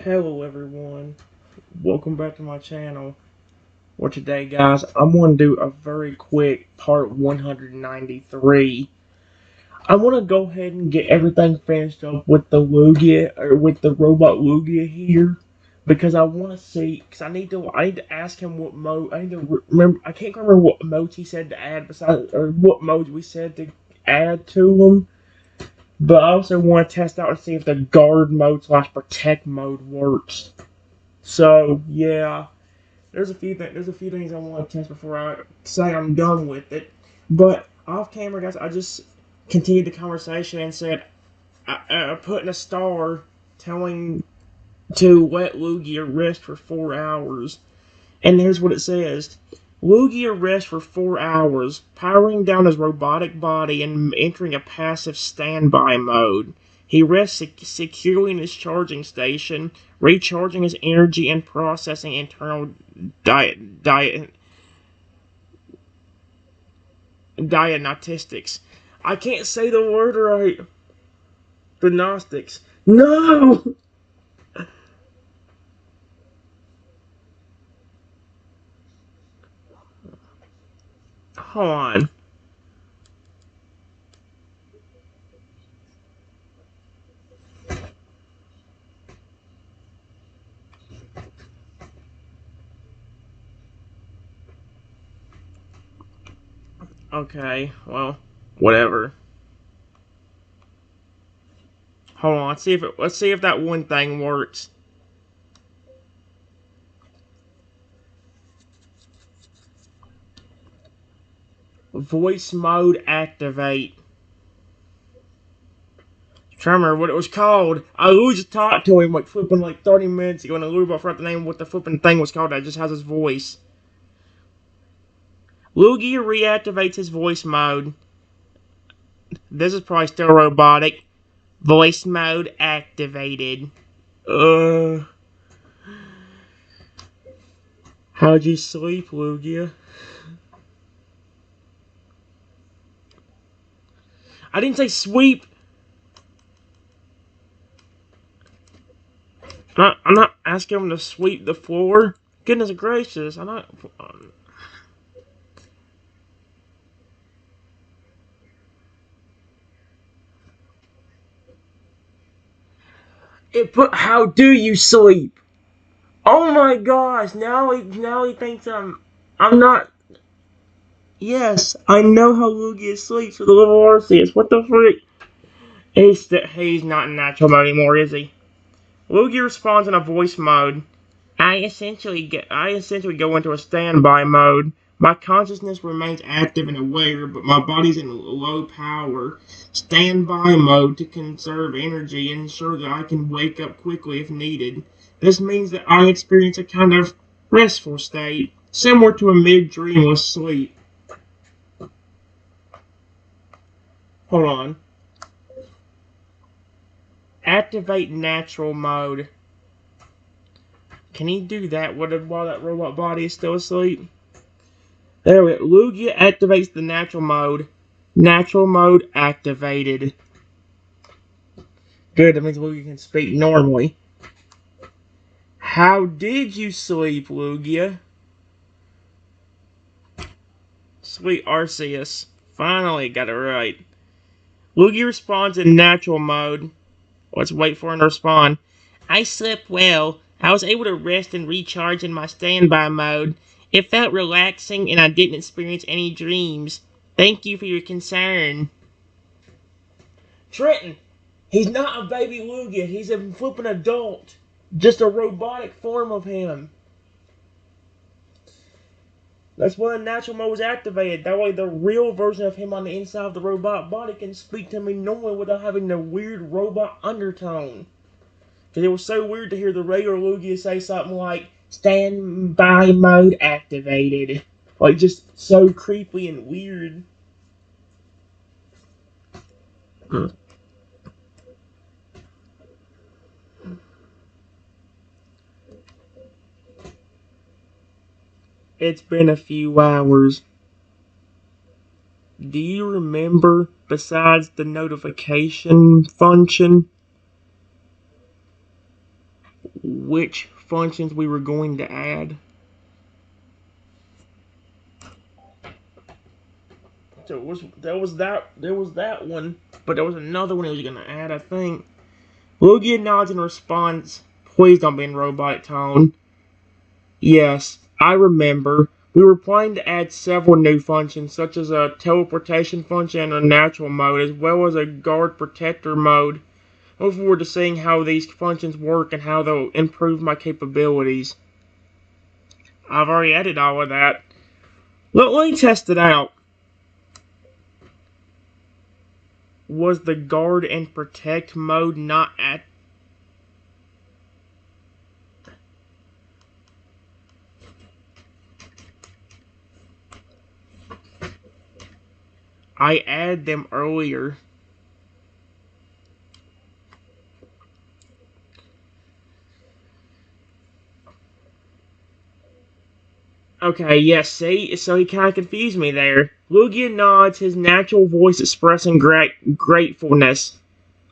Hello everyone, welcome back to my channel. Well today guys, I'm going to do a very quick part 193. I want to go ahead and get everything finished up with the Lugia, or with the robot Lugia here. Because I want to see, because I need to ask him what mode, I need to remember, I can't remember what modes he said to add besides, or what modes we said to add to him. But I also want to test out and see if the guard mode / protect mode works. So yeah, there's a few things I want to test before I say I'm done with it. But off camera, guys, I just continued the conversation and said I put in a star telling to let Lugia rest for 4 hours, and here's what it says. Lugia rests for 4 hours, powering down his robotic body and entering a passive standby mode. He rests securely in his charging station, recharging his energy and processing internal diagnostics. I can't say the word right. Diagnostics. No! Hold on. Okay, well, whatever. Hold on, let's see if that one thing works. Voice mode activate. I'm trying to remember what it was called. I literally just talked to him like flipping like 30 minutes ago, and I literally forgot the name of what the flipping thing was called. That just has his voice. Lugia reactivates his voice mode. This is probably still robotic. Voice mode activated. How'd you sleep, Lugia? I didn't say sweep. I'm not asking him to sweep the floor. Goodness gracious, I'm not. It put. How do you sleep? Oh my gosh! Now he thinks I'm not. Yes, I know how Lugia sleeps with the little Arceus. What the freak? He's not in natural mode anymore, is he? Lugia responds in a voice mode. I essentially go into a standby mode. My consciousness remains active and aware, but my body's in low power standby mode to conserve energy and ensure that I can wake up quickly if needed. This means that I experience a kind of restful state, similar to a mid-dreamless sleep. Hold on. Activate natural mode. Can he do that while that robot body is still asleep? There we go. Lugia activates the natural mode. Natural mode activated. Good, that means Lugia can speak normally. How did you sleep, Lugia? Sweet Arceus. Finally got it right. Lugia responds in natural mode. Let's wait for him to respond. I slept well. I was able to rest and recharge in my standby mode. It felt relaxing and I didn't experience any dreams. Thank you for your concern. Trenton, he's not a baby Lugia. He's a flippin' adult. Just a robotic form of him. That's why the natural mode was activated. That way the real version of him on the inside of the robot body can speak to me normally without having the weird robot undertone. Because it was so weird to hear the regular Lugia say something like, standby mode activated. Like, just so creepy and weird. It's been a few hours. Do you remember, besides the notification function, which functions we were going to add. So there was that one, but there was another one he was gonna add, I think. Lugia nods in response. Please don't be in robotic tone. Yes, I remember. We were planning to add several new functions, such as a teleportation function and a natural mode, as well as a guard protector mode. I look forward to seeing how these functions work and how they'll improve my capabilities. I've already added all of that. Let me test it out. Was the guard and protect mode not at... I added them earlier. Okay, yes, see? So he kind of confused me there. Lugia nods, his natural voice expressing gratefulness.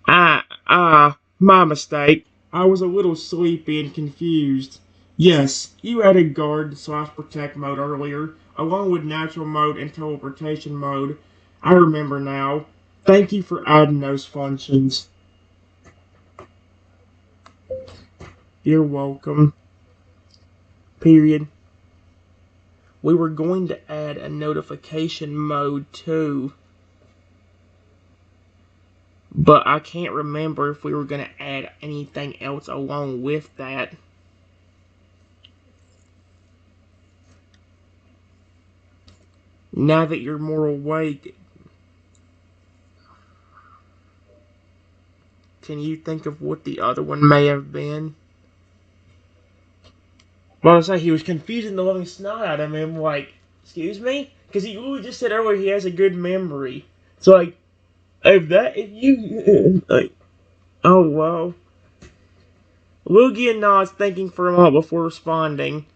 My mistake. I was a little sleepy and confused. Yes, you added guard/protect mode earlier, along with natural mode and teleportation mode. I remember now. Thank you for adding those functions. You're welcome. Period. We were going to add a notification mode too. But I can't remember if we were going to add anything else along with that. Now that you're more awake, can you think of what the other one may have been? Well, I say he was confusing the living snot out of me. I'm like, excuse me? Because he really just said earlier he has a good memory. So, like, if you, like, oh, well. Lugia nods, thinking for a moment before responding.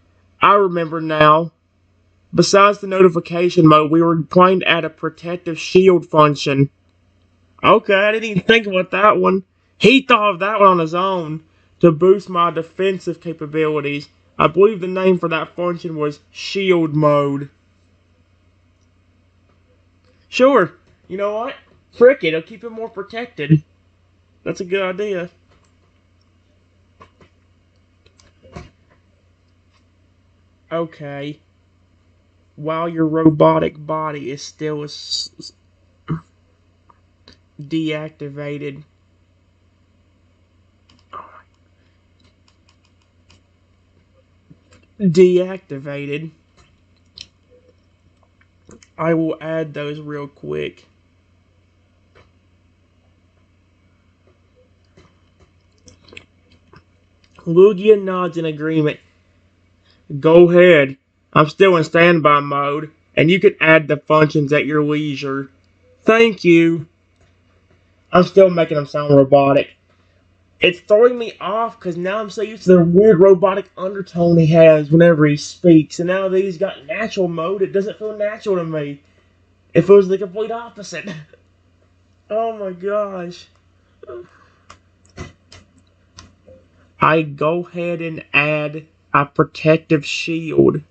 I remember now. Besides the notification mode, we were planning to add a protective shield function. Okay, I didn't even think about that one. He thought of that one on his own to boost my defensive capabilities. I believe the name for that function was Shield Mode. Sure. You know what? Frick it, it'll keep him more protected. That's a good idea. Okay. While your robotic body is still deactivated. Deactivated. I will add those real quick. Lugia nods in agreement. Go ahead. I'm still in standby mode, and you can add the functions at your leisure. Thank you. I'm still making him sound robotic. It's throwing me off because now I'm so used to the weird robotic undertone he has whenever he speaks, and now that he's got natural mode, it doesn't feel natural to me. It feels the complete opposite. Oh my gosh. I go ahead and add a protective shield.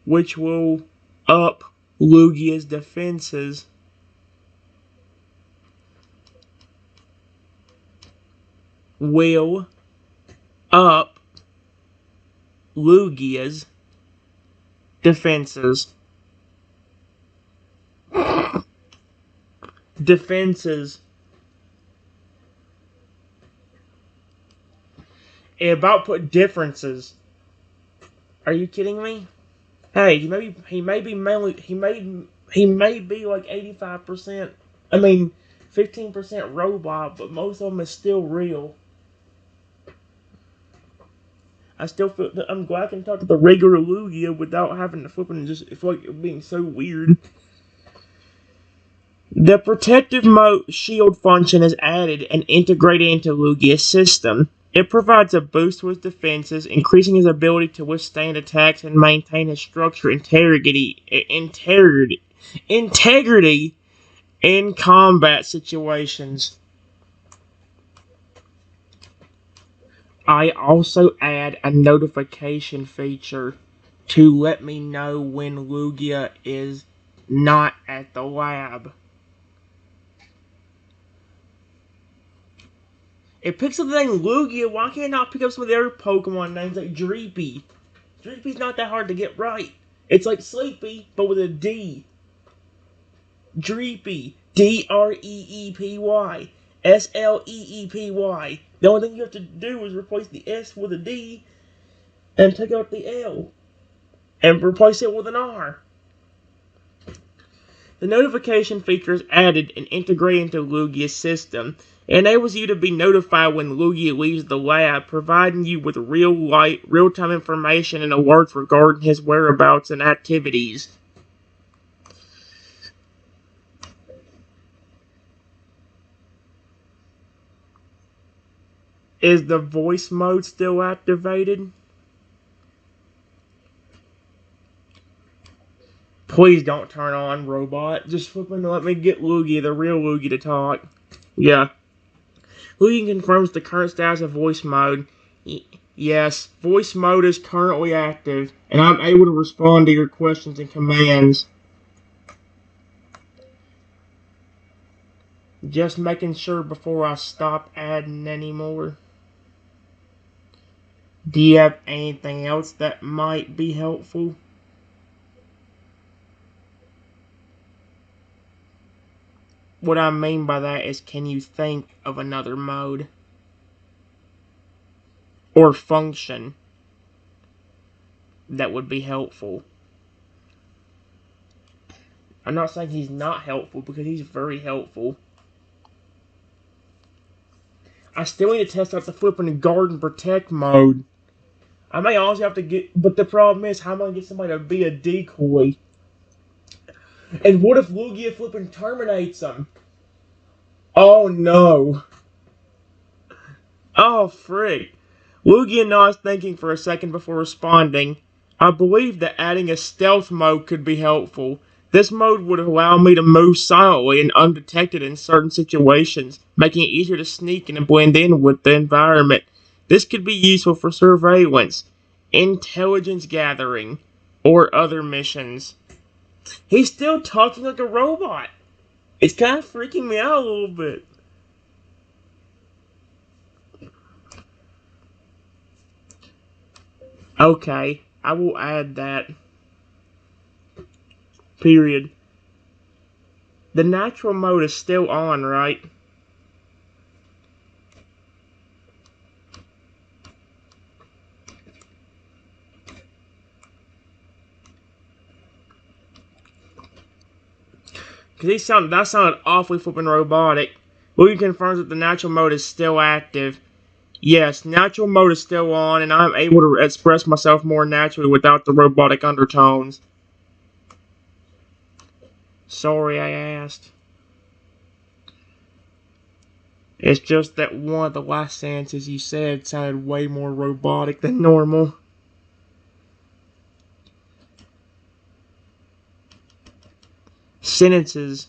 Which will up Lugia's defenses. Will up Lugia's defenses. Defenses. It about put differences. Are you kidding me? Hey, he may be like 85%. I mean, 15% robot, but most of them is still real. I still feel that I'm glad I can talk to the regular Lugia without having to flip and just feel like it being so weird. The protective mode shield function is added and integrated into Lugia's system. It provides a boost to his defenses, increasing his ability to withstand attacks and maintain his structure integrity In combat situations, I also add a notification feature to let me know when Lugia is not at the lab. It picks up the name Lugia. Why can't it not pick up some of the other Pokemon names like Dreepy? Dreepy's not that hard to get right. It's like Sleepy, but with a D. Dreepy. Dreepy. Sleepy. The only thing you have to do is replace the S with a D and take out the L and replace it with an R. The notification feature is added and integrated into Lugia's system. It enables you to be notified when Lugia leaves the lab, providing you with real-time information and alerts regarding his whereabouts and activities. Is the voice mode still activated? Please don't turn on, robot. Just flipping to let me get Lugia, the real Lugia, to talk. Yeah. Lugia confirms the current status of voice mode. Yes, voice mode is currently active, and I'm able to respond to your questions and commands. Just making sure before I stop adding anymore. Do you have anything else that might be helpful? What I mean by that is, can you think of another mode or function that would be helpful? I'm not saying he's not helpful, because he's very helpful. I still need to test out the flipping guard and protect mode. I may also have to get, but the problem is, how am I going to get somebody to be a decoy? And what if Lugia flipping terminates him? Oh no. Oh frick. Lugia nods, thinking for a second before responding. I believe that adding a stealth mode could be helpful. This mode would allow me to move silently and undetected in certain situations, making it easier to sneak and blend in with the environment. This could be useful for surveillance, intelligence gathering, or other missions. He's still talking like a robot. It's kind of freaking me out a little bit. Okay, I will add that. Period. The natural mode is still on, right? Because that sounded awfully flipping robotic. Lugia confirms that the natural mode is still active. Yes, natural mode is still on, and I'm able to express myself more naturally without the robotic undertones. Sorry I asked. It's just that one of the last sentences you said sounded way more robotic than normal. Sentences.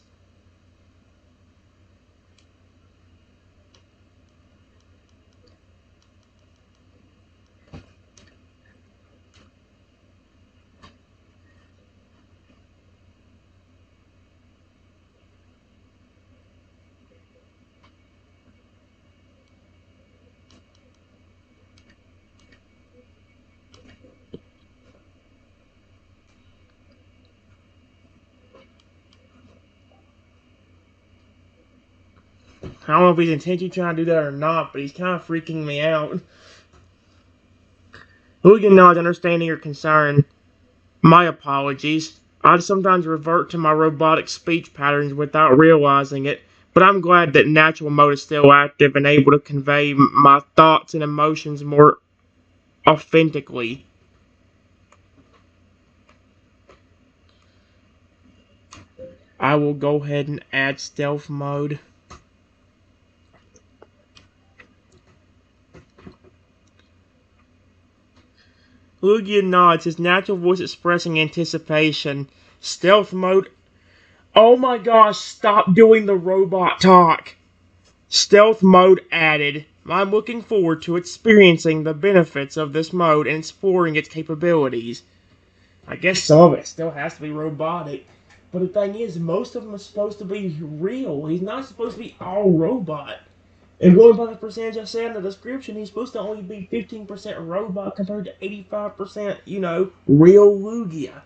I don't know if he's intentionally trying to do that or not, but he's kind of freaking me out. Lugia nods, understanding your concern. My apologies. I sometimes revert to my robotic speech patterns without realizing it, but I'm glad that natural mode is still active and able to convey my thoughts and emotions more authentically. I will go ahead and add stealth mode. Lugia nods, his natural voice expressing anticipation. Stealth mode. Oh my gosh, stop doing the robot talk. Stealth mode added. I'm looking forward to experiencing the benefits of this mode and exploring its capabilities. I guess some of it still has to be robotic. But the thing is, most of them are supposed to be real. He's not supposed to be all robot. And going by the percentage I said in the description, he's supposed to only be 15% robot compared to 85%, real Lugia.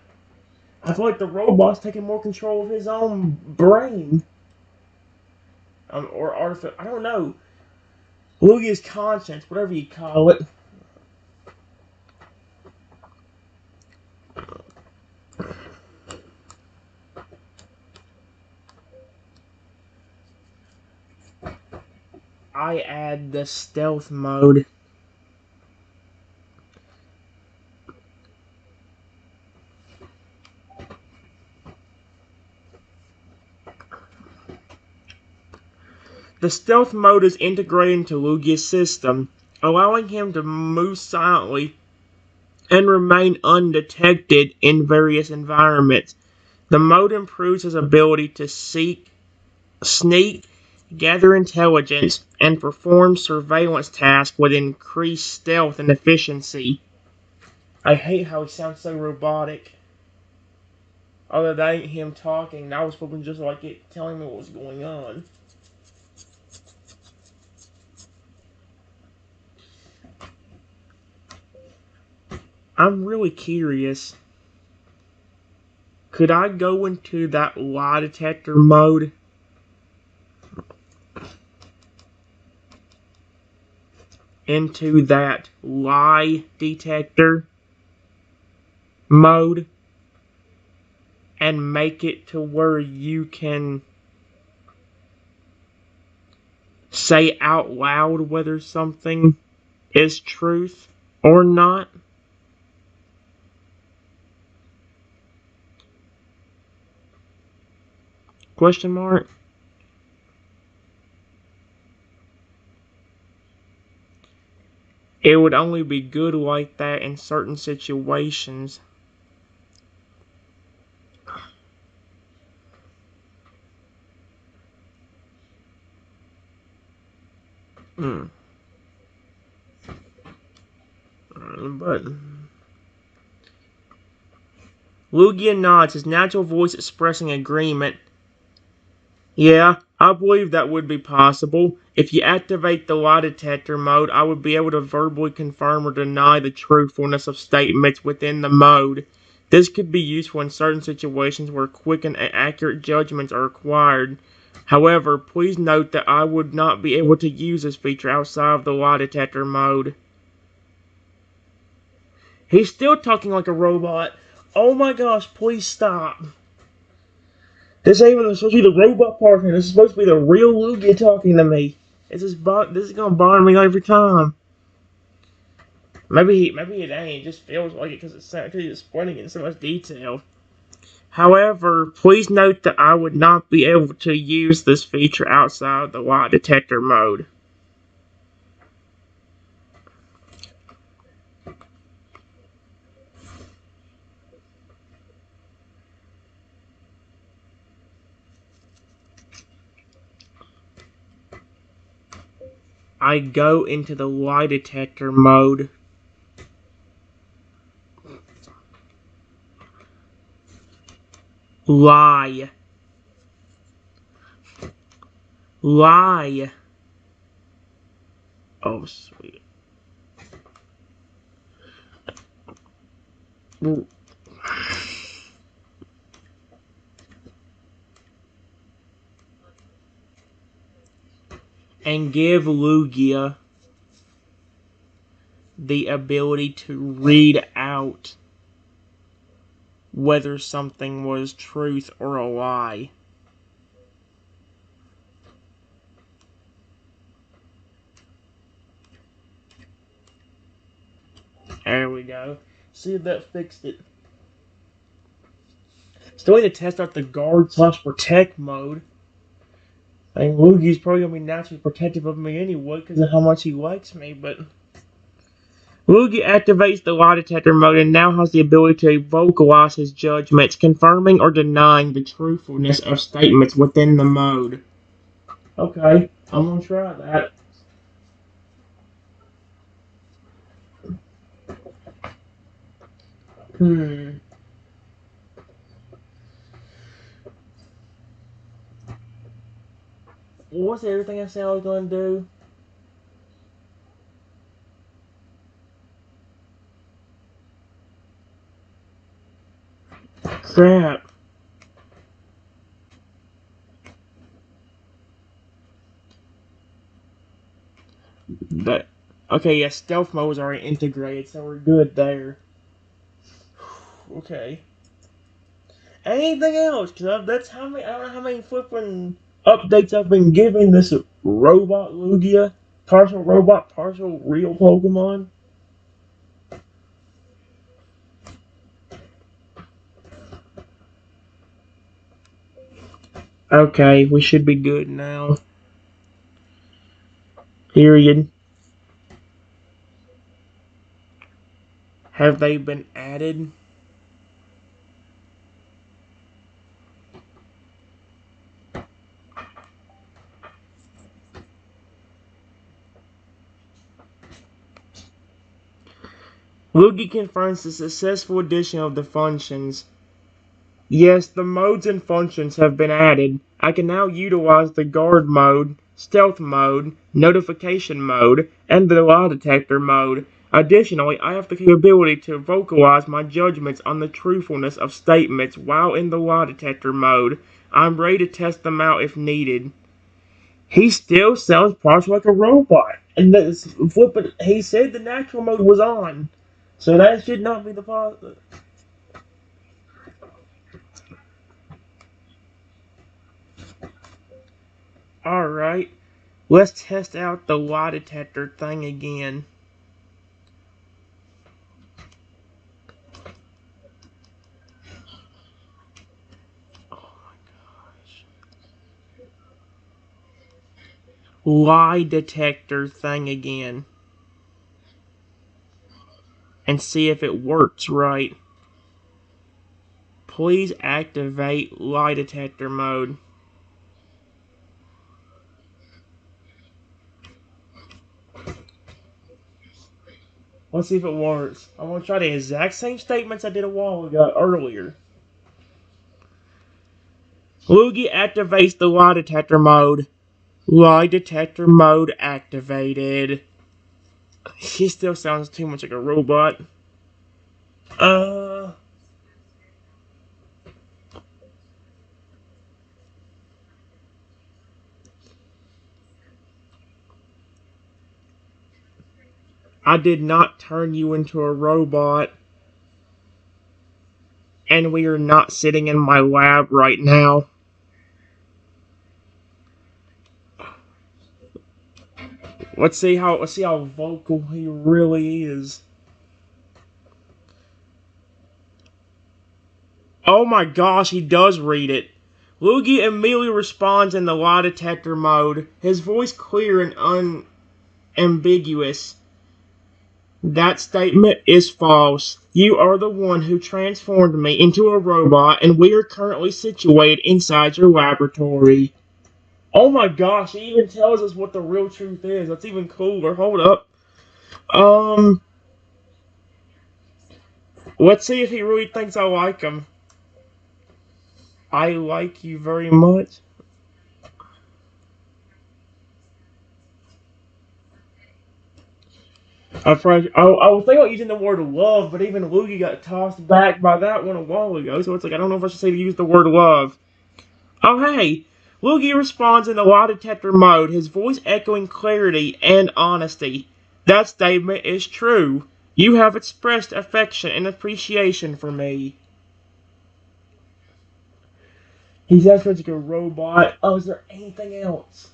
I feel like the robot's taking more control of his own brain. Or artificial, I don't know. Lugia's conscience, whatever you call it. I add the stealth mode. The stealth mode is integrated into Lugia's system, allowing him to move silently and remain undetected in various environments. The mode improves his ability to sneak, gather intelligence, and perform surveillance tasks with increased stealth and efficiency. I hate how he sounds so robotic. Although that ain't him talking, that was probably just like it telling me what was going on. I'm really curious. Could I go into that lie detector mode? Into that lie detector mode and make it to where you can say out loud whether something is truth or not? Question mark? It would only be good like that in certain situations. But Lugia nods, his natural voice expressing agreement. Yeah, I believe that would be possible. If you activate the lie detector mode, I would be able to verbally confirm or deny the truthfulness of statements within the mode. This could be useful in certain situations where quick and accurate judgments are required. However, please note that I would not be able to use this feature outside of the lie detector mode. He's still talking like a robot. Oh my gosh, please stop. This ain't even supposed to be the robot partner. This is supposed to be the real Lugia talking to me. This is gonna bother me every time. Maybe it ain't. It just feels like it because he's explaining it in so much detail. However, please note that I would not be able to use this feature outside the lie detector mode. I go into the lie detector mode. Lie. Lie. Oh, sweet. And give Lugia the ability to read out whether something was truth or a lie. There we go. See if that fixed it. Still need to test out the guard/protect mode. I mean, Lugi's probably gonna be naturally protective of me anyway because of how much he likes me, but Lugia activates the lie detector mode and now has the ability to vocalize his judgments, confirming or denying the truthfulness of statements within the mode. Okay, I'm gonna try that. Hmm. What's everything I said I was gonna do? Crap. But okay, yeah, stealth mode was already integrated, so we're good there. Okay. Anything else? Cause that's how many. I don't know how many flipping updates I've been giving this robot Lugia, partial robot, partial real Pokemon. Okay, we should be good now. Period. Have they been added? Lugia confirms the successful addition of the functions. Yes, the modes and functions have been added. I can now utilize the guard mode, stealth mode, notification mode, and the lie detector mode. Additionally, I have the capability to vocalize my judgments on the truthfulness of statements while in the lie detector mode. I'm ready to test them out if needed. He still sounds partially like a robot. And that's flipping. He said the natural mode was on. So that should not be the positive. Alright. Let's test out the lie detector thing again. Oh my gosh. Lie detector thing again. And see if it works right. Please activate lie detector mode. Let's see if it works. I'm gonna try the exact same statements I did a while ago earlier. Lugia activates the lie detector mode. Lie detector mode activated. He still sounds too much like a robot. Uh, I did not turn you into a robot. And we are not sitting in my lab right now. Let's see how vocal he really is. Oh my gosh, he does read it. Lugia immediately responds in the lie detector mode, his voice clear and unambiguous. That statement is false. You are the one who transformed me into a robot, and we are currently situated inside your laboratory. Oh my gosh, he even tells us what the real truth is. That's even cooler. Hold up. Um, let's see if he really thinks I like him. I like you very much. I was thinking about using the word love, but even Luigi got tossed back by that one a while ago, so it's like I don't know if I should say to use the word love. Oh hey! Luigi responds in the lie detector mode, his voice echoing clarity and honesty. That statement is true. You have expressed affection and appreciation for me. He's actually like a robot. Oh, is there anything else?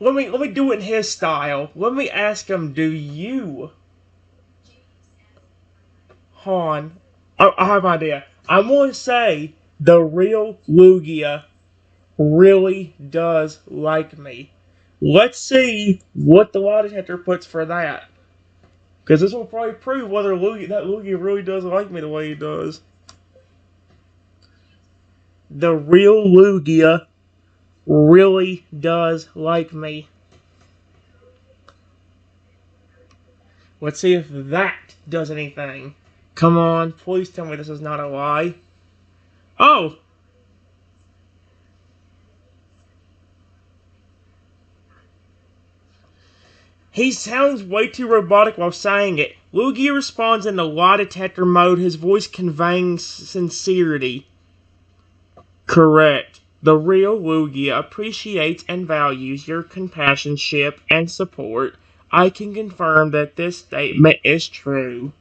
Let me do it in his style. Let me ask him, do you, Han? I have an idea. I'm gonna say the real Lugia. really does like me. Let's see what the lie detector puts for that. Because this will probably prove whether Lugia really does like me the way he does. The real Lugia really does like me. Let's see if that does anything. Come on, please tell me this is not a lie. Oh! He sounds way too robotic while saying it. Lugia responds in the lie detector mode, his voice conveying sincerity. Correct. The real Lugia appreciates and values your companionship and support. I can confirm that this statement is true.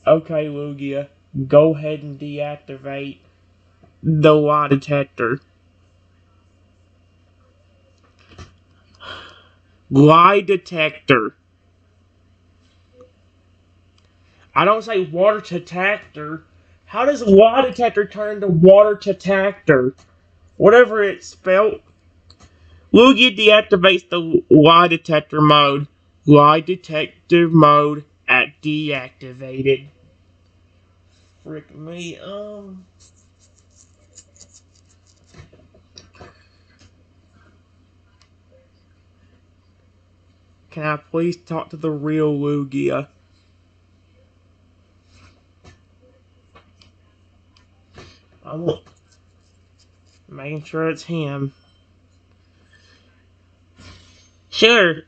Okay, Lugia, go ahead and deactivate the lie detector. Lie detector. I don't say water detector. How does lie detector turn to water detector? Whatever it's spelled. Lugia deactivates the lie detector mode. Lie detector mode at deactivated. Frick me, Can I please talk to the real Lugia? I'm making sure it's him. Sure.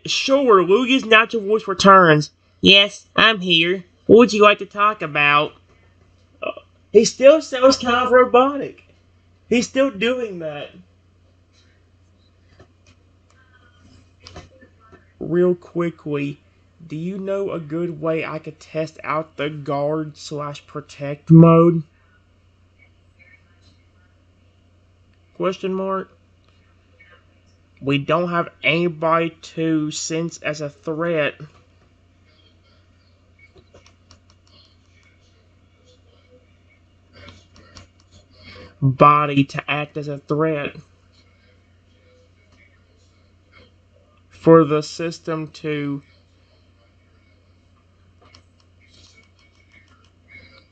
Sure, Lugia's natural voice returns. Yes, I'm here. What would you like to talk about? He still sounds kind of robotic. He's still doing that. Real quickly, do you know a good way I could test out the guard/protect mode? Question mark. We don't have anybody to sense as a threat. Body to act as a threat. For the system to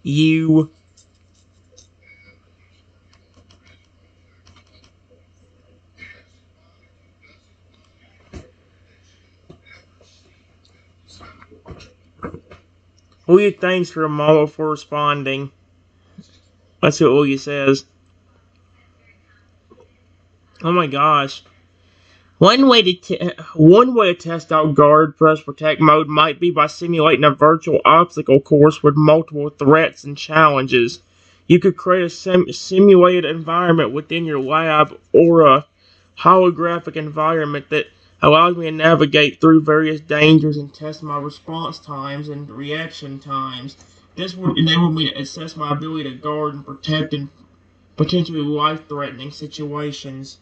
you. Lugia thanks for a model for responding. Let's see what Lugia says. Oh my gosh. One way to test out guard press protect mode might be by simulating a virtual obstacle course with multiple threats and challenges. You could create a simulated environment within your lab or a holographic environment that allows me to navigate through various dangers and test my response times and reaction times. This would enable me to assess my ability to guard and protect in potentially life-threatening situations.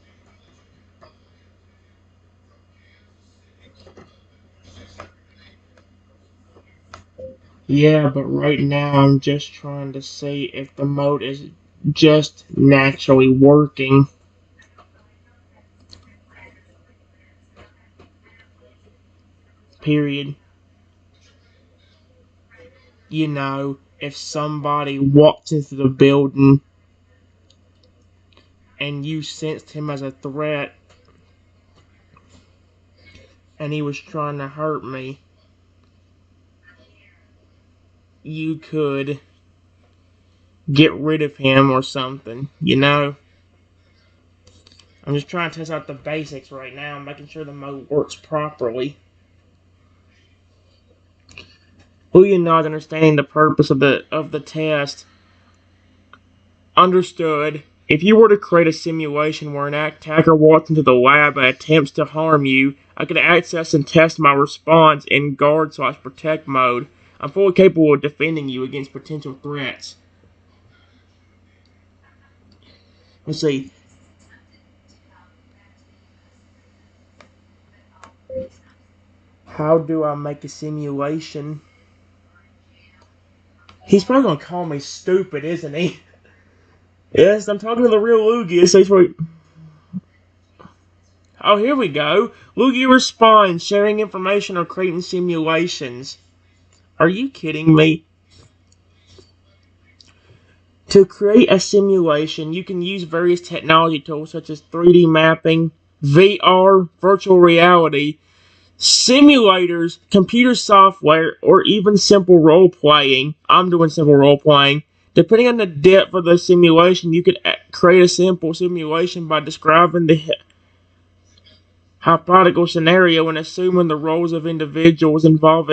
Yeah, but right now I'm just trying to see if the mode is just naturally working. Period. You know, if somebody walked into the building and you sensed him as a threat and he was trying to hurt me, you could get rid of him or something, you know? I'm just trying to test out the basics right now, making sure the mode works properly. Who you not understanding the purpose of the test. Understood. If you were to create a simulation where an attacker walks into the lab and attempts to harm you, I could access and test my response in guard/protect mode. I'm fully capable of defending you against potential threats. Let's see. How do I make a simulation? He's probably gonna call me stupid, isn't he? Yes, I'm talking to the real Lugia, so he's probably... Oh, here we go. Lugia responds, sharing information or creating simulations. Are you kidding me? To create a simulation, you can use various technology tools such as 3D mapping, VR, virtual reality, simulators, computer software, or even simple role-playing. I'm doing simple role-playing. Depending on the depth of the simulation, you could create a simple simulation by describing the hypothetical scenario and assuming the roles of individuals involved,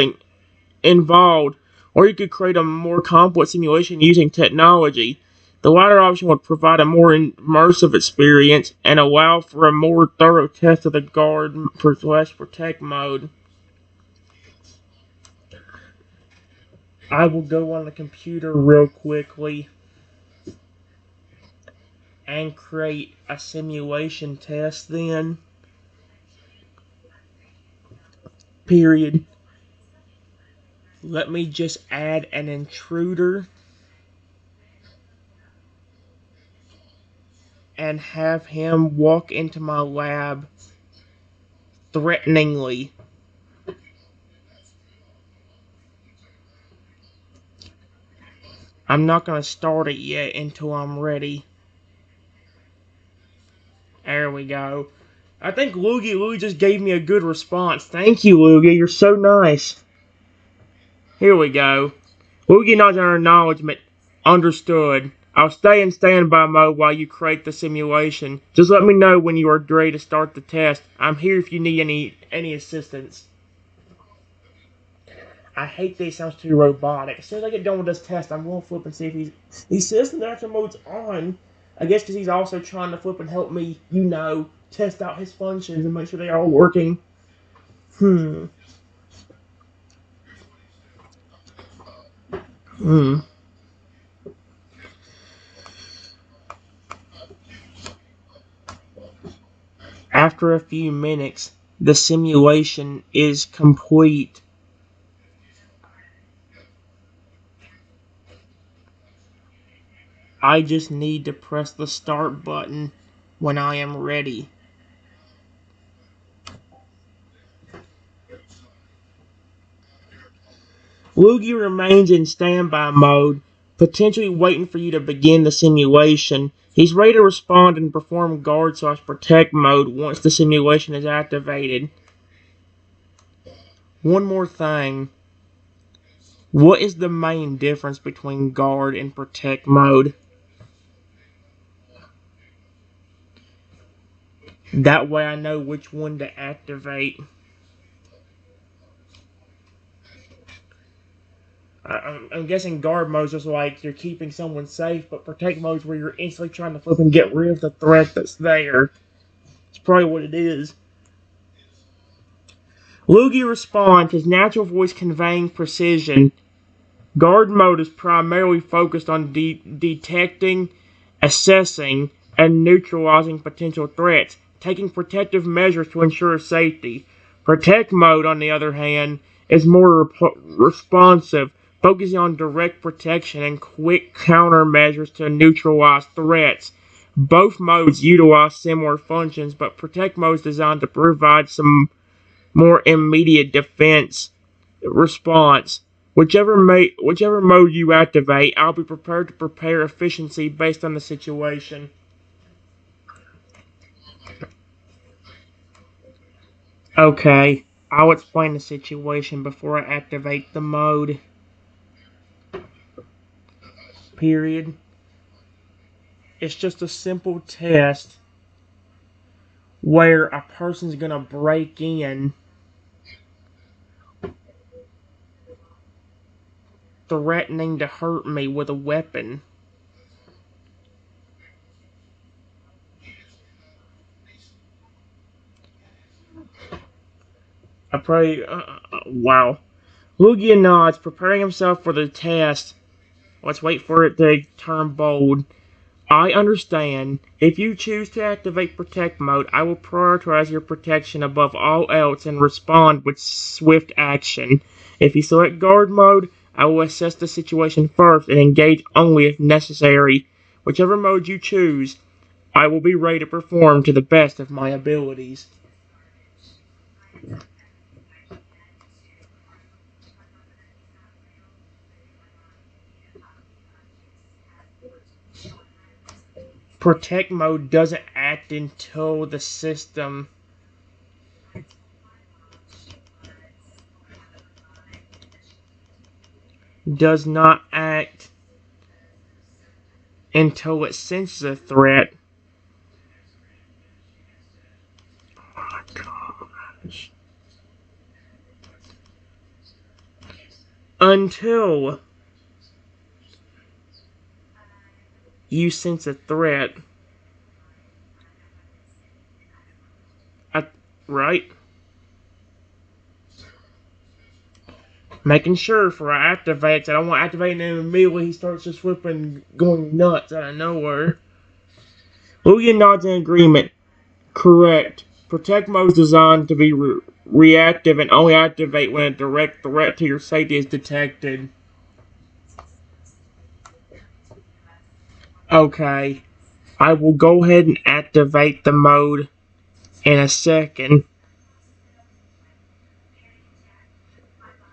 or you could create a more complex simulation using technology. The latter option would provide a more immersive experience and allow for a more thorough test of the guard/protect mode. I will go on the computer real quickly and create a simulation test then. Period. Let me just add an intruder and have him walk into my lab threateningly. I'm not going to start it yet until I'm ready. There we go. I think Lugia just gave me a good response. Thank you, Lugia. You're so nice. Here we go. Lugia nods our acknowledgement. Understood. I'll stay in standby mode while you create the simulation. Just let me know when you are ready to start the test. I'm here if you need any assistance. I hate that it sounds too robotic. As soon as I get done with this test, I'm going to flip and see if he says the natural mode's on. I guess because he's also trying to flip and help me, test out his functions and make sure they are all working. After a few minutes, the simulation is complete. I just need to press the start button when I am ready. Lugia remains in standby mode, potentially waiting for you to begin the simulation. He's ready to respond and perform guard/protect mode once the simulation is activated. One more thing. What is the main difference between guard and protect mode? That way I know which one to activate. I'm guessing guard mode is just like you're keeping someone safe, but protect mode is where you're instantly trying to flip and get rid of the threat that's there. It's probably what it is. Lugia responds, his natural voice conveying precision. Guard mode is primarily focused on detecting, assessing, and neutralizing potential threats, taking protective measures to ensure safety. Protect mode, on the other hand, is more responsive, focusing on direct protection and quick countermeasures to neutralize threats. Both modes utilize similar functions, but protect mode is designed to provide some more immediate defense response. Whichever mode you activate, I'll be prepared to prepare efficiency based on the situation. Okay, I'll explain the situation before I activate the mode. Period. It's just a simple test where a person's gonna break in, threatening to hurt me with a weapon. I pray. Wow. Lugia nods, preparing himself for the test. Let's wait for it to turn bold. I understand. If you choose to activate protect mode, I will prioritize your protection above all else and respond with swift action. If you select guard mode, I will assess the situation first and engage only if necessary. Whichever mode you choose, I will be ready to perform to the best of my abilities. Protect mode doesn't act until the system does not act until it senses a threat. Oh my gosh. Until you sense a threat. Right? Making sure for I activate, I don't want to activate him immediately. He starts just flipping, going nuts out of nowhere. Lugia nods in agreement. Correct. Protect mode is designed to be reactive and only activate when a direct threat to your safety is detected. Okay. I will go ahead and activate the mode in a second.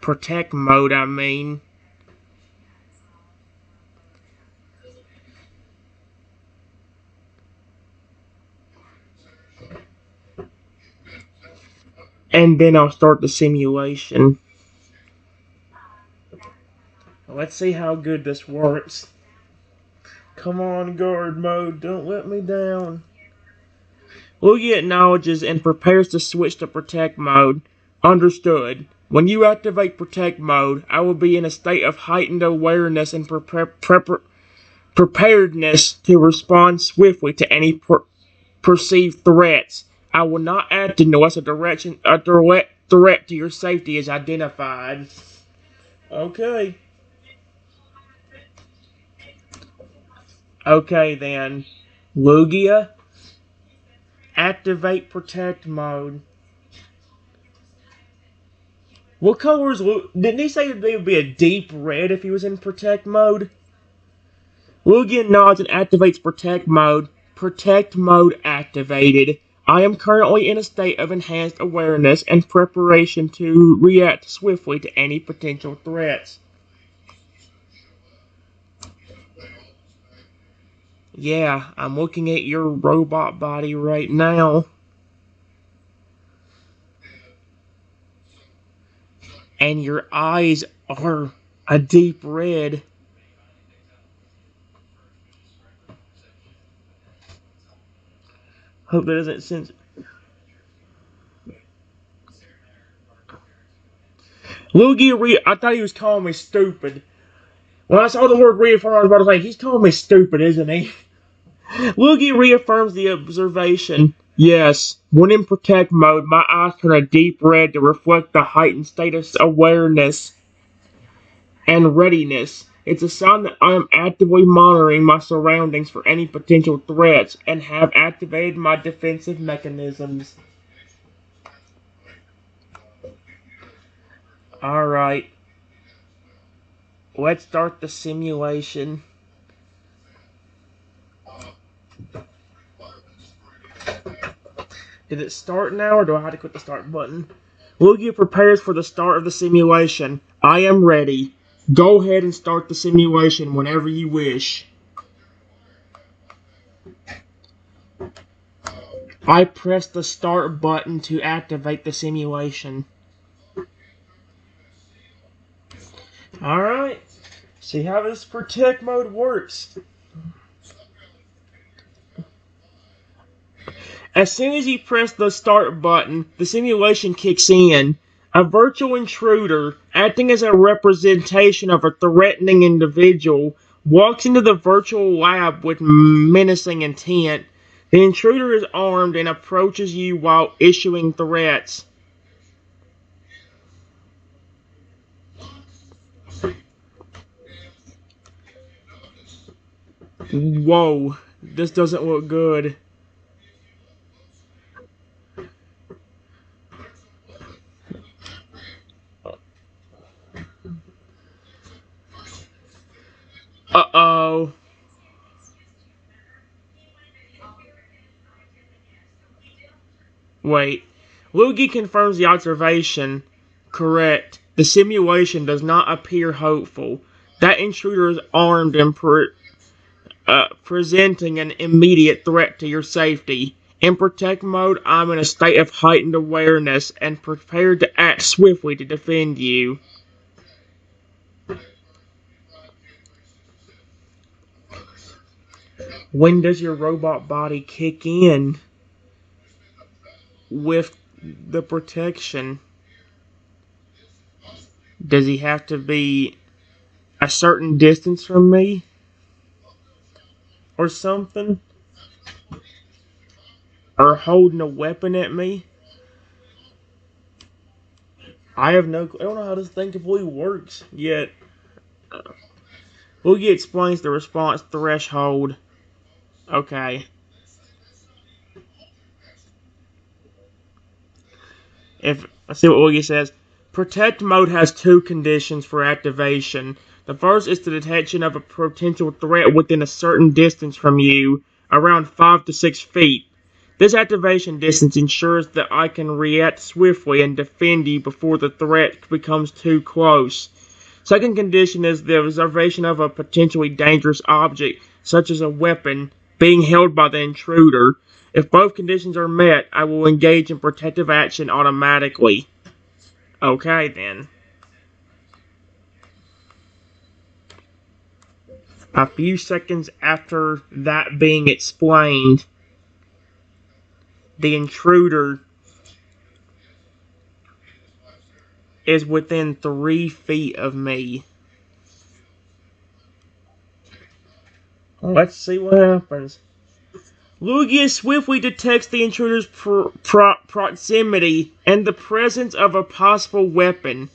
Protect mode, I mean. And then I'll start the simulation. Let's see how good this works. Come on, guard mode, don't let me down. Lugia acknowledges and prepares to switch to protect mode. Understood. When you activate protect mode, I will be in a state of heightened awareness and preparedness to respond swiftly to any perceived threats. I will not act unless a direct threat to your safety is identified. Okay. Okay then. Lugia, activate protect mode. What color is didn't he say they would be a deep red if he was in protect mode? Lugia nods and activates protect mode. Protect mode activated. I am currently in a state of enhanced awareness and preparation to react swiftly to any potential threats. Yeah, I'm looking at your robot body right now. And your eyes are a deep red. Hope that doesn't sense. Lugia, I thought he was calling me stupid. When I saw the word reaffirm, I was about to say, he's calling me stupid, isn't he? Lugia reaffirms the observation. Yes, when in protect mode, my eyes turn a deep red to reflect the heightened state of awareness and readiness. It's a sign that I am actively monitoring my surroundings for any potential threats and have activated my defensive mechanisms. Alright, let's start the simulation. Did it start now, or do I have to click the start button? Lugia prepares for the start of the simulation. I am ready. Go ahead and start the simulation whenever you wish. I press the start button to activate the simulation. Alright, see how this protect mode works. As soon as you press the start button, the simulation kicks in. A virtual intruder, acting as a representation of a threatening individual, walks into the virtual lab with menacing intent. The intruder is armed and approaches you while issuing threats. Whoa, this doesn't look good. Wait. Lugia confirms the observation. Correct. The simulation does not appear hopeful. That intruder is armed and presenting an immediate threat to your safety. In protect mode, I'm in a state of heightened awareness and prepared to act swiftly to defend you. When does your robot body kick in with the protection? Does he have to be a certain distance from me? Or something? Or holding a weapon at me? I don't know how this thing completely works yet. Lugia explains the response threshold. Okay. Let's see what Lugia says. Protect mode has two conditions for activation. The first is the detection of a potential threat within a certain distance from you, around 5 to 6 feet. This activation distance ensures that I can react swiftly and defend you before the threat becomes too close. Second condition is the observation of a potentially dangerous object, such as a weapon, being held by the intruder. If both conditions are met, I will engage in protective action automatically. Okay, then. A few seconds after that being explained, the intruder is within 3 feet of me. Let's see what happens. Lugia swiftly detects the intruder's proximity and the presence of a possible weapon.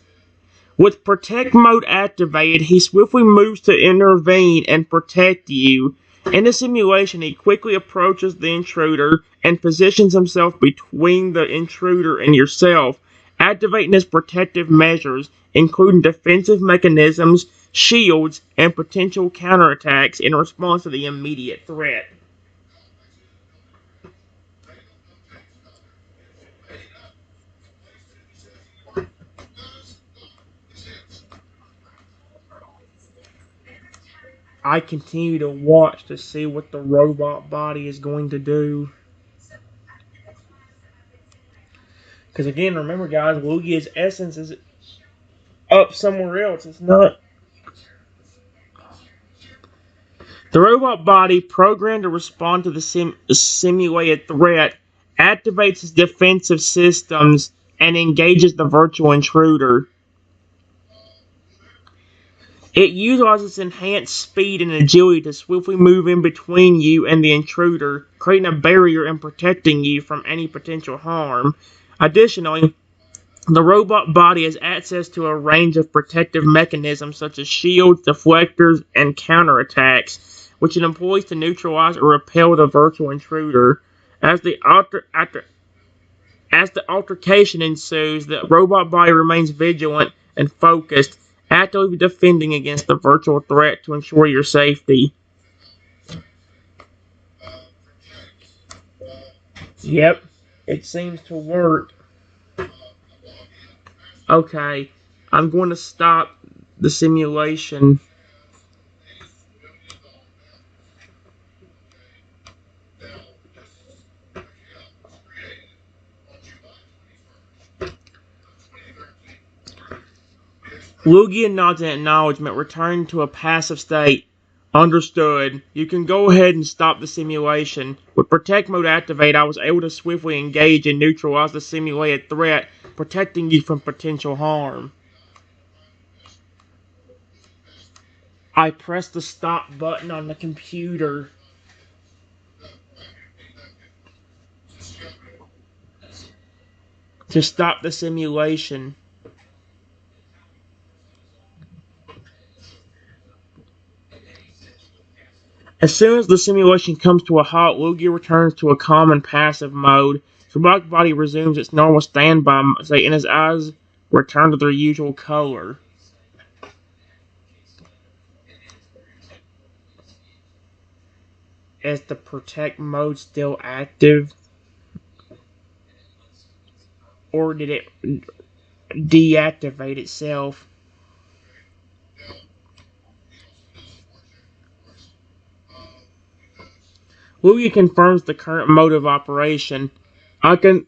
With protect mode activated, he swiftly moves to intervene and protect you. In the simulation, he quickly approaches the intruder and positions himself between the intruder and yourself, activating his protective measures, including defensive mechanisms, shields, and potential counterattacks in response to the immediate threat. I continue to watch to see what the robot body is going to do. Because again, remember guys, Lugia's essence is up somewhere else. It's not. The robot body, programmed to respond to the simulated threat, activates its defensive systems and engages the virtual intruder. It utilizes enhanced speed and agility to swiftly move in between you and the intruder, creating a barrier and protecting you from any potential harm. Additionally, the robot body has access to a range of protective mechanisms such as shields, deflectors, and counterattacks, which it employs to neutralize or repel the virtual intruder. As the altercation ensues, the robot body remains vigilant and focused, actively defending against the virtual threat to ensure your safety. Yep, it seems to work. Okay, I'm going to stop the simulation. Lugia nods in acknowledgement, returning to a passive state. Understood. You can go ahead and stop the simulation. With Protect Mode activated, I was able to swiftly engage and neutralize the simulated threat, protecting you from potential harm. I pressed the stop button on the computer. To stop the simulation. As soon as the simulation comes to a halt, Lugia returns to a common passive mode. His robotic body resumes its normal standby state, and his eyes return to their usual color. Is the protect mode still active? or did it deactivate itself? Lugia confirms the current mode of operation. I can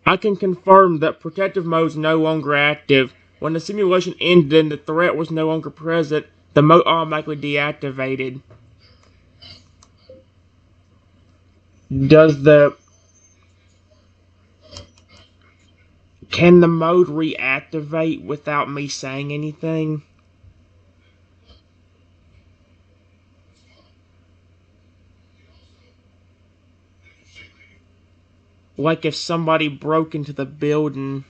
I can confirm that protective mode is no longer active. When the simulation ended and the threat was no longer present, the mode automatically deactivated. Does the Can the mode reactivate without me saying anything? Like if somebody broke into the building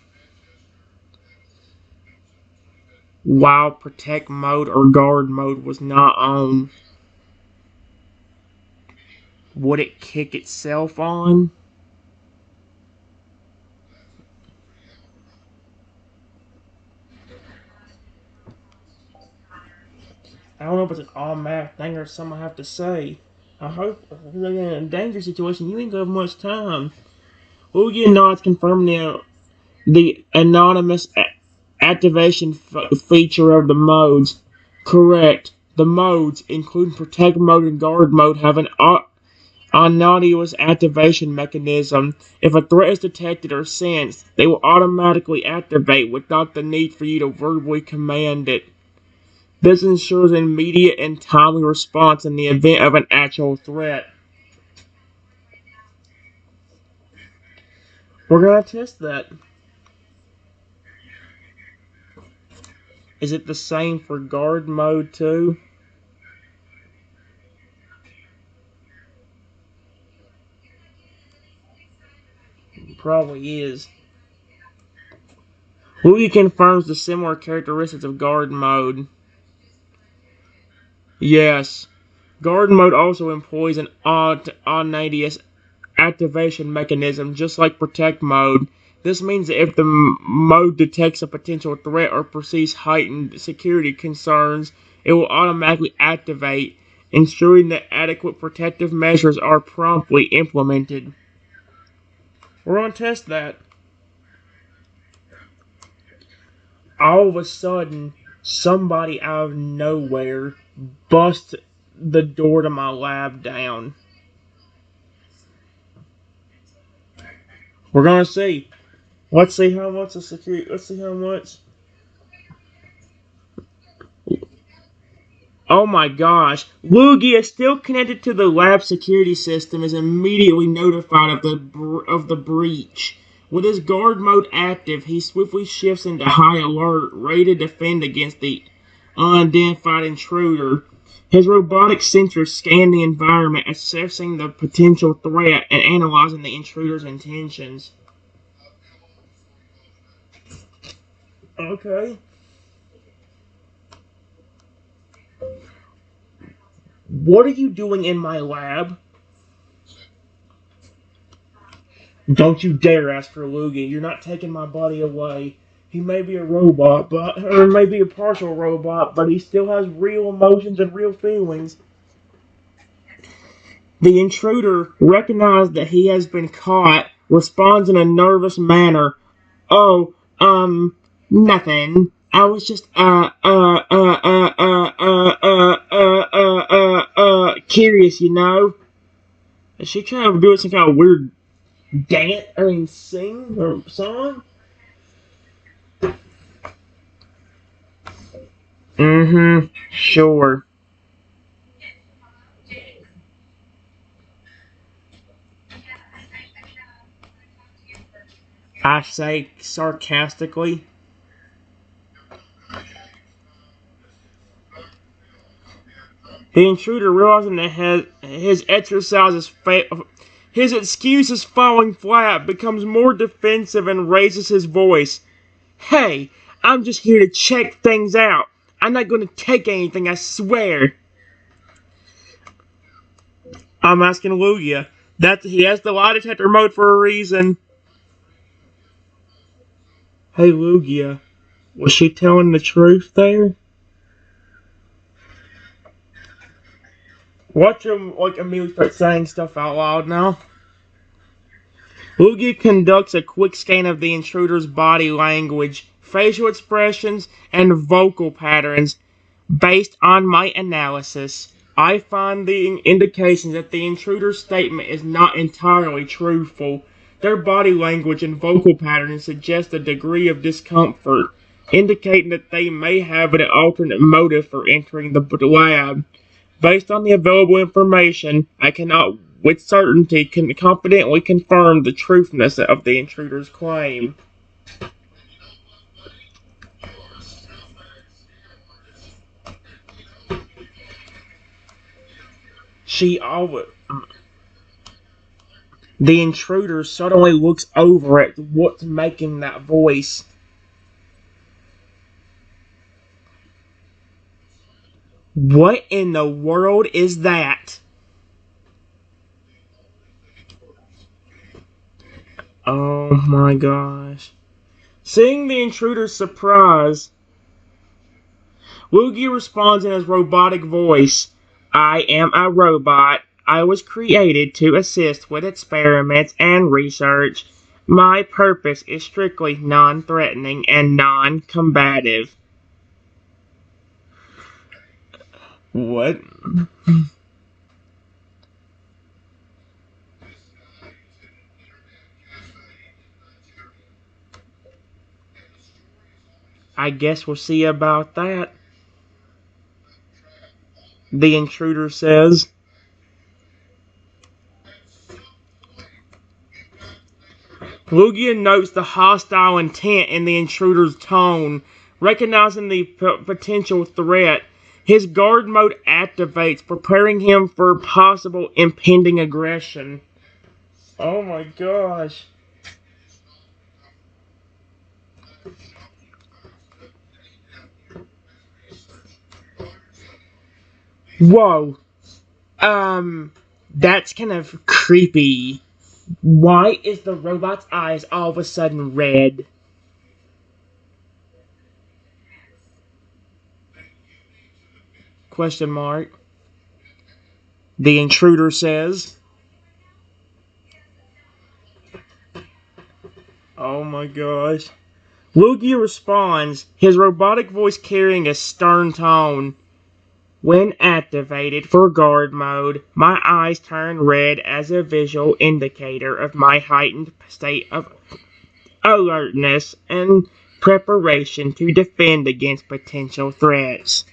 while protect mode or guard mode was not on, would it kick itself on? I don't know if it's an automatic thing or something I have to say. I hope in a danger situation you ain't gonna have much time. Lugia nods confirming the anonymous activation feature of the modes. Correct. The modes, including protect mode and guard mode, have an anonymous activation mechanism. If a threat is detected or sensed, they will automatically activate without the need for you to verbally command it. This ensures an immediate and timely response in the event of an actual threat. We're gonna test that. Is it the same for guard mode too? Probably is. Lugia confirms the similar characteristics of guard mode. Yes. Guard mode also employs an autonomous activation mechanism, just like protect mode. This means that if the mode detects a potential threat or perceives heightened security concerns, it will automatically activate, ensuring that adequate protective measures are promptly implemented. We're going to test that. All of a sudden, somebody out of nowhere busts the door to my lab down. We're going to see. Let's see how much the security. Let's see how much. Oh my gosh. Lugia, still connected to the lab security system, is immediately notified of the breach. With his guard mode active, he swiftly shifts into high alert, ready to defend against the unidentified intruder. His robotic sensors scan the environment, assessing the potential threat and analyzing the intruder's intentions. Okay. What are you doing in my lab? Don't you dare ask for Lugia. You're not taking my body away. He may be a robot, or maybe a partial robot, but he still has real emotions and real feelings. The intruder recognizes that he has been caught, responds in a nervous manner. Oh, nothing. I was just, curious, you know? Is she trying to do some kind of weird dance, sing or song? Mm-hmm. Sure. I say sarcastically. The intruder, realizing that his excuse is falling flat, becomes more defensive and raises his voice. Hey, I'm just here to check things out. I'm not going to take anything, I swear. I'm asking Lugia. That he has the lie detector mode for a reason. Hey Lugia, was she telling the truth there? Watch him like immediately start saying stuff out loud now. Lugia conducts a quick scan of the intruder's body language, facial expressions, and vocal patterns. Based on my analysis, I find the indications that the intruder's statement is not entirely truthful. Their body language and vocal patterns suggest a degree of discomfort, indicating that they may have an alternate motive for entering the lab. Based on the available information, I cannot with certainty confidently confirm the truthness of the intruder's claim. She always The intruder suddenly looks over at what's making that voice. What in the world is that? Oh my gosh. Seeing the intruder's surprise, Lugia responds in his robotic voice. I am a robot. I was created to assist with experiments and research. My purpose is strictly non-threatening and non-combative. What? I guess we'll see about that, the intruder says. Lugia notes the hostile intent in the intruder's tone. Recognizing the potential threat, his guard mode activates, preparing him for possible impending aggression. Oh my gosh. Whoa. That's kind of creepy. Why is the robot's eyes all of a sudden red? Question mark. The intruder says. Oh my gosh. Lugia responds, his robotic voice carrying a stern tone. When activated for guard mode, my eyes turn red as a visual indicator of my heightened state of alertness and preparation to defend against potential threats.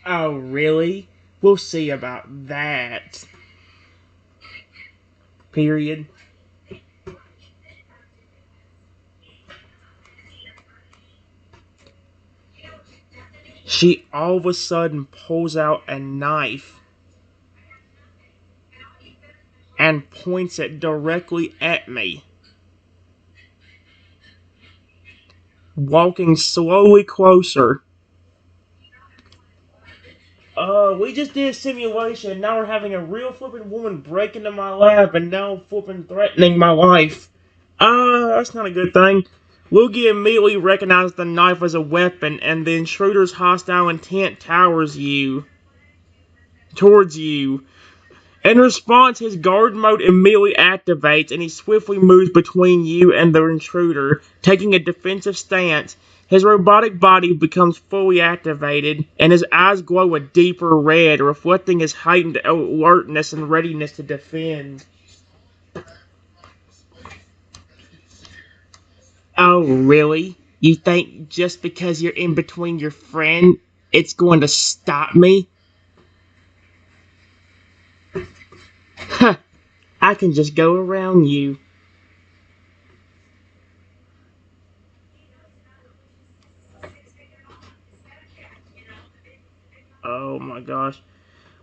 Oh, really? We'll see about that. Period. She all of a sudden pulls out a knife and points it directly at me. Walking slowly closer. We just did a simulation. Now we're having a real flippin' woman break into my lab and now flippin' threatening my life. That's not a good thing. Lugia immediately recognizes the knife as a weapon, and the intruder's hostile intent towards you. In response, his guard mode immediately activates, and he swiftly moves between you and the intruder, taking a defensive stance. His robotic body becomes fully activated, and his eyes glow a deeper red, reflecting his heightened alertness and readiness to defend. Oh, really? You think just because you're in between your friend, it's going to stop me? Huh, I can just go around you. Oh my gosh.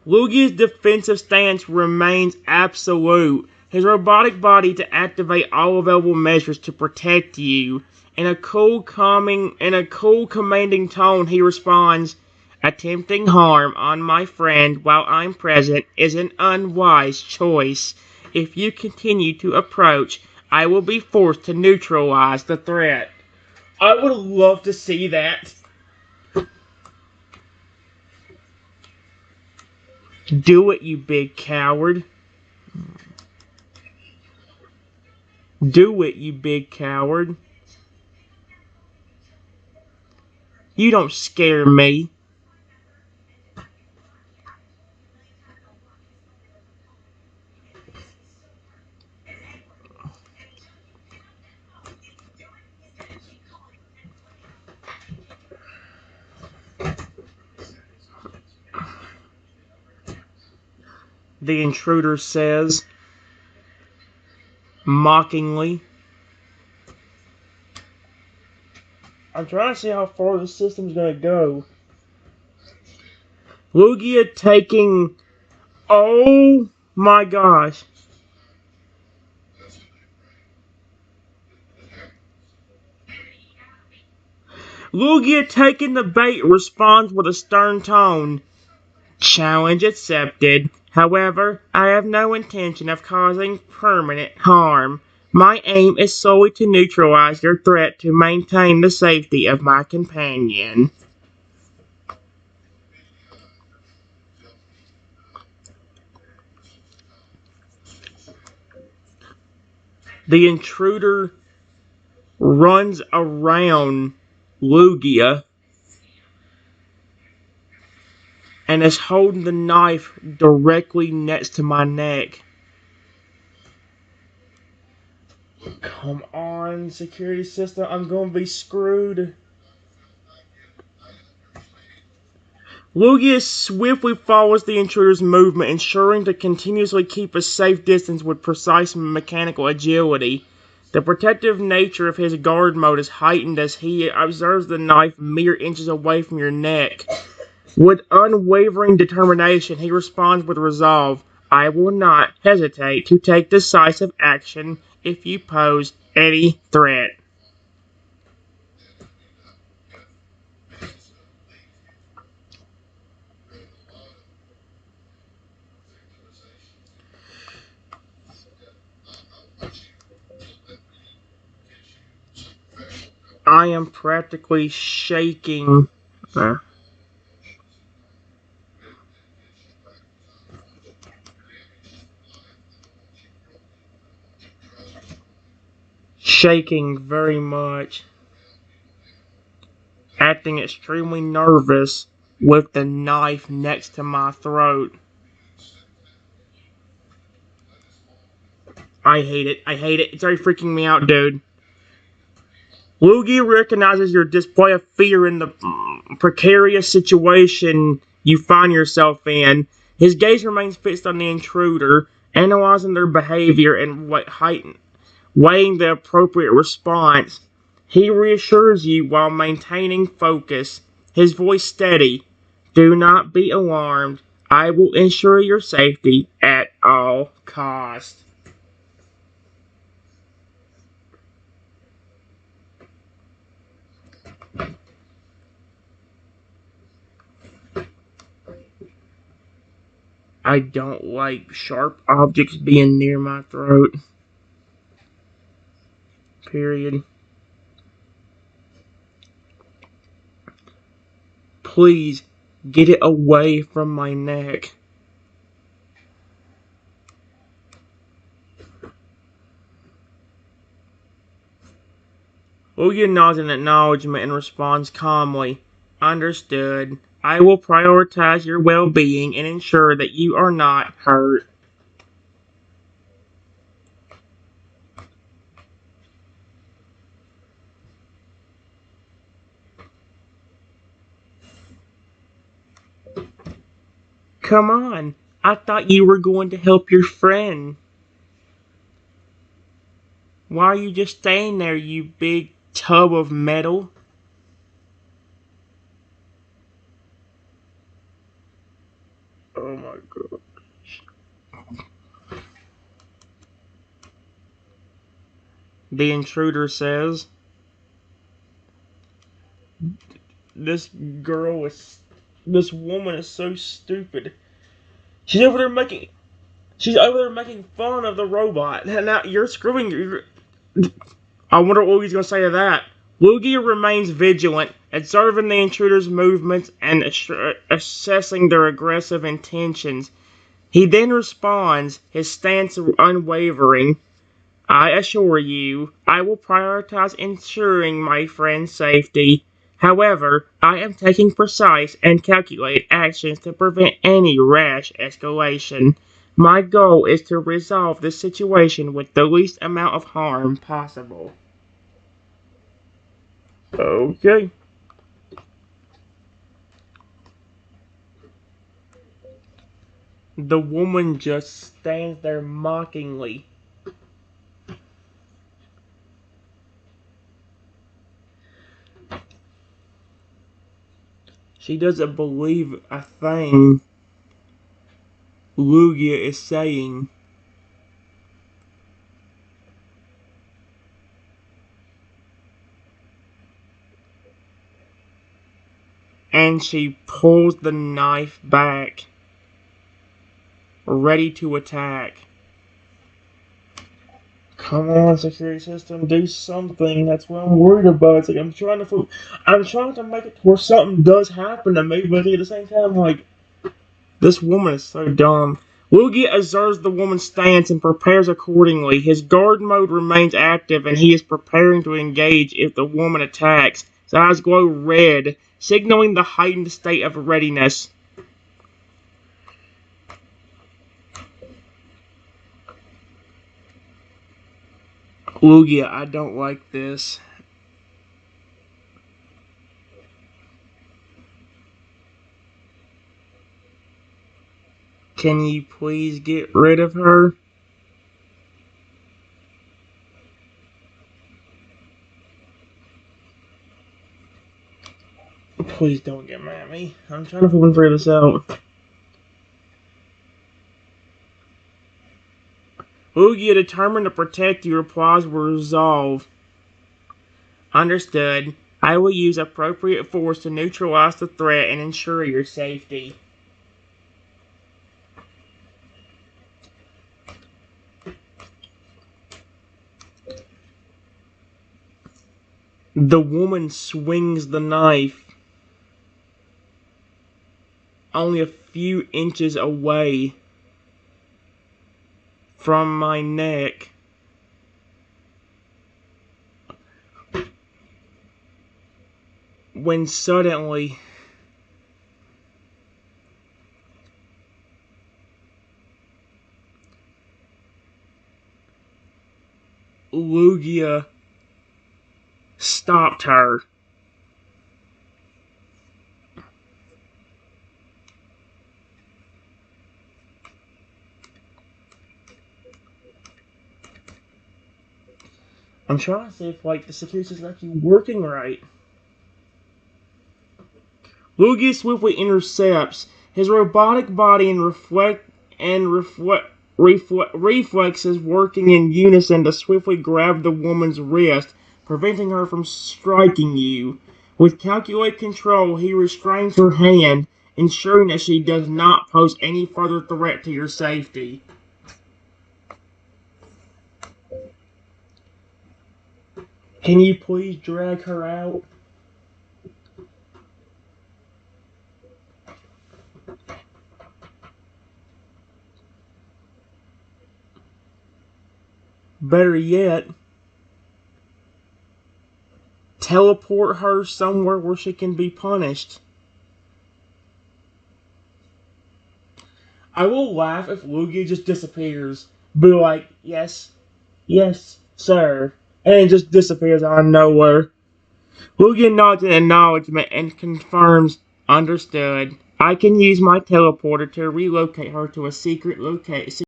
Lugia's defensive stance remains absolute. His robotic body to activate all available measures to protect you. In a cool, commanding tone, he responds, attempting harm on my friend while I'm present is an unwise choice. If you continue to approach, I will be forced to neutralize the threat. I would love to see that. Do it, you big coward. Do it, you big coward. You don't scare me. The intruder says, mockingly. I'm trying to see how far the system's gonna go. Lugia taking... Oh my gosh. Lugia taking the bait responds with a stern tone. Challenge accepted. However, I have no intention of causing permanent harm. My aim is solely to neutralize your threat to maintain the safety of my companion. The intruder runs around Lugia and is holding the knife directly next to my neck. Come on, security system, I'm gonna be screwed. Lugia swiftly follows the intruder's movement, ensuring to continuously keep a safe distance with precise mechanical agility. The protective nature of his guard mode is heightened as he observes the knife mere inches away from your neck. With unwavering determination, he responds with resolve. I will not hesitate to take decisive action if you pose any threat. I am practically shaking. Shaking very much, acting extremely nervous with the knife next to my throat. I hate it. I hate it. It's already freaking me out, dude. Lugia recognizes your display of fear in the precarious situation you find yourself in. His gaze remains fixed on the intruder, analyzing their behavior and weighing the appropriate response. He reassures you while maintaining focus, his voice steady. Do not be alarmed. I will ensure your safety at all costs. I don't like sharp objects being near my throat. Period. Please, get it away from my neck. Lugia nods in acknowledgement and responds calmly. Understood. I will prioritize your well-being and ensure that you are not hurt. Come on. I thought you were going to help your friend. Why are you just staying there, you big tub of metal? Oh my god. The intruder says, this woman is so stupid. She's over there making fun of the robot. And now you're screwing. I wonder what Lugia's gonna say to that. Lugia remains vigilant, observing the intruder's movements and assessing their aggressive intentions. He then responds, his stance unwavering. I assure you, I will prioritize ensuring my friend's safety. However, I am taking precise and calculated actions to prevent any rash escalation. My goal is to resolve this situation with the least amount of harm possible. Okay. The woman just stands there mockingly. She doesn't believe a thing Lugia is saying. And she pulls the knife back, ready to attack. Come on, security system, do something. That's what I'm worried about. It's like I'm trying to make it to where something does happen to me, but at the same time, like, this woman is so dumb. Lugia observes the woman's stance and prepares accordingly. His guard mode remains active, and he is preparing to engage if the woman attacks. His eyes glow red, signaling the heightened state of readiness. Lugia, I don't like this. Can you please get rid of her? Please don't get mad at me. I'm trying to figure this out. Lugia, determined to protect you, replies with resolve. Understood. I will use appropriate force to neutralize the threat and ensure your safety. The woman swings the knife only a few inches away from my neck. When suddenly, Lugia stopped her. I'm trying to see if, like, the security system is actually working right. Lugia swiftly intercepts. His robotic body and reflexes working in unison to swiftly grab the woman's wrist, preventing her from striking you. With calculated control, he restrains her hand, ensuring that she does not pose any further threat to your safety. Can you please drag her out? Better yet, teleport her somewhere where she can be punished. I will laugh if Lugia just disappears. Be like, yes, yes, sir. And just disappears out of nowhere. Lugia nods in acknowledgement and confirms, understood. I can use my teleporter to relocate her to a secret location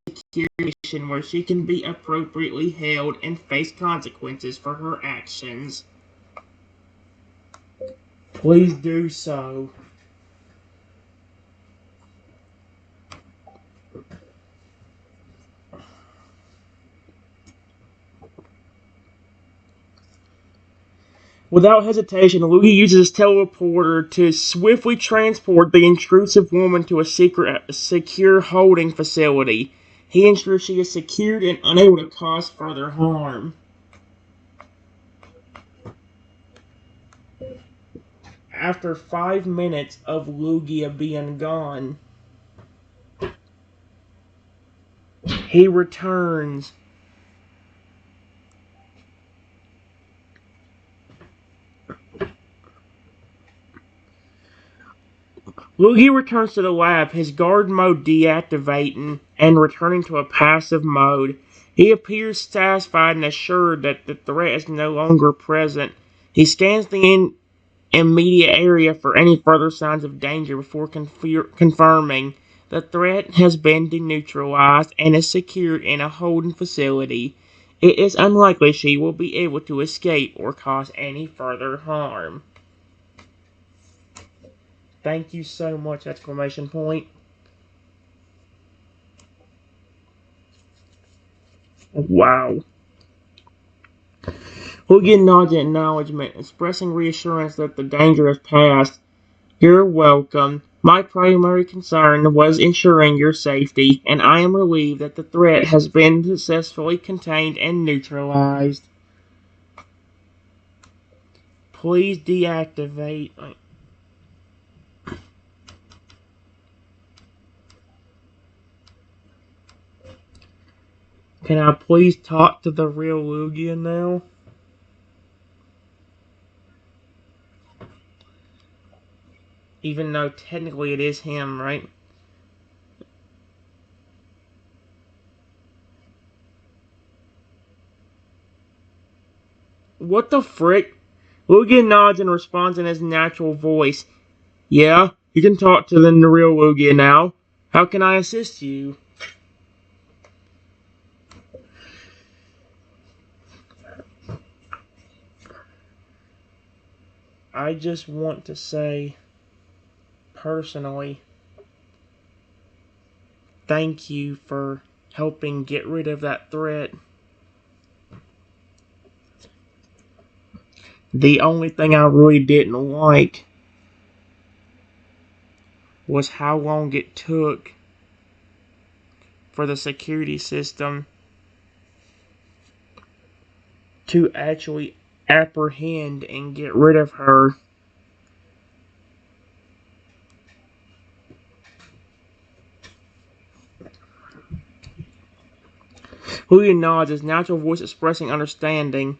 where she can be appropriately held and face consequences for her actions. Please do so. Without hesitation, Lugia uses his teleporter to swiftly transport the intrusive woman to a secure holding facility. He ensures she is secured and unable to cause further harm. After 5 minutes of Lugia being gone, he returns Lugia returns to the lab, his guard mode deactivating and returning to a passive mode. He appears satisfied and assured that the threat is no longer present. He scans the immediate area for any further signs of danger before confirming the threat has been deneutralized and is secured in a holding facility. It is unlikely she will be able to escape or cause any further harm. Thank you so much! Exclamation point. Wow. Lugia nods in acknowledgement, expressing reassurance that the danger has passed. You're welcome. My primary concern was ensuring your safety, and I am relieved that the threat has been successfully contained and neutralized. Please deactivate. Can I please talk to the real Lugia now? Even though technically it is him, right? What the frick? Lugia nods and responds in his natural voice. Yeah, you can talk to the real Lugia now. How can I assist you? I just want to say, personally, thank you for helping get rid of that threat. The only thing I really didn't like was how long it took for the security system to actually apprehend and get rid of her. Lugia nods, his natural voice expressing understanding.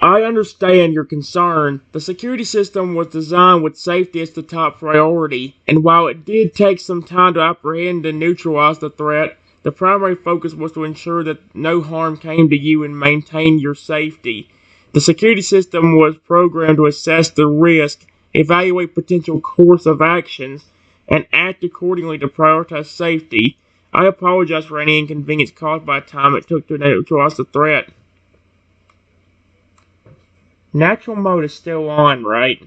I understand your concern. The security system was designed with safety as the top priority, and while it did take some time to apprehend and neutralize the threat, the primary focus was to ensure that no harm came to you and maintain your safety. The security system was programmed to assess the risk, evaluate potential course of actions, and act accordingly to prioritize safety. I apologize for any inconvenience caused by the time it took to neutralize the threat. Natural mode is still on, right?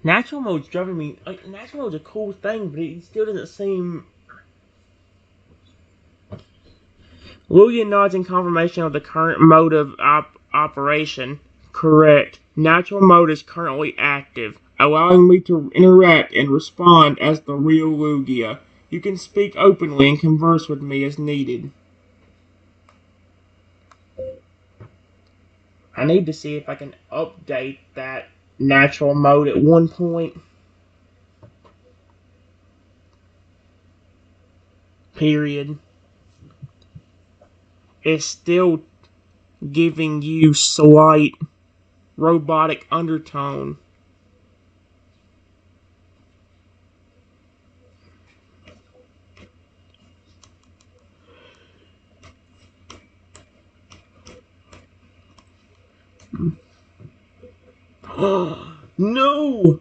Natural mode's driving me. Like, natural mode's a cool thing, but it still doesn't seem. Lugia nods in confirmation of the current mode of operation. Correct. Natural mode is currently active, allowing me to interact and respond as the real Lugia. You can speak openly and converse with me as needed. I need to see if I can update that natural mode at one point. Period. It's still giving you slight robotic undertone. No!